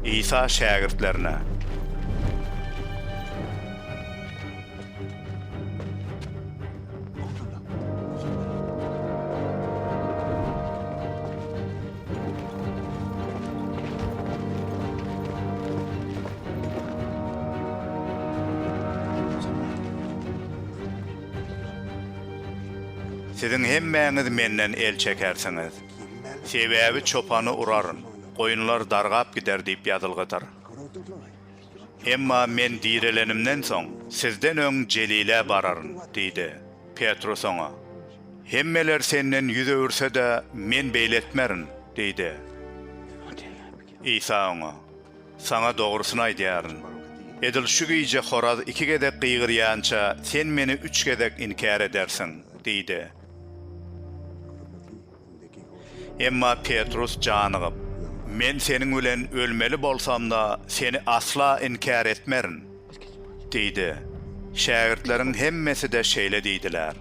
İsa şägirtlerine: Sizin hemmäňiz menden el çekersiňiz. Sebäbi çopany uraryn, goýunlar dargap gider diýip ýazylgydyr. Emma men direlenimden soň sizden öň Jelile bararyn, diýdi. Petrus oňa: Hemmeler senden ýüz öwürse de men beýletmerin, diýdi. İsa oňa: Saňa dogrusyny aýdýaryn. Edil şu güýje horaz 2 gedek gıýgyrýança sen meni 3 gedek inkar edersiň, diýdi. Emma Petrus janygyp: Men senin bilen ölmeli bolsam da seni asla inkar etmerin, diýdi. Şägirtlerin hemmesi de şeýle diýdiler.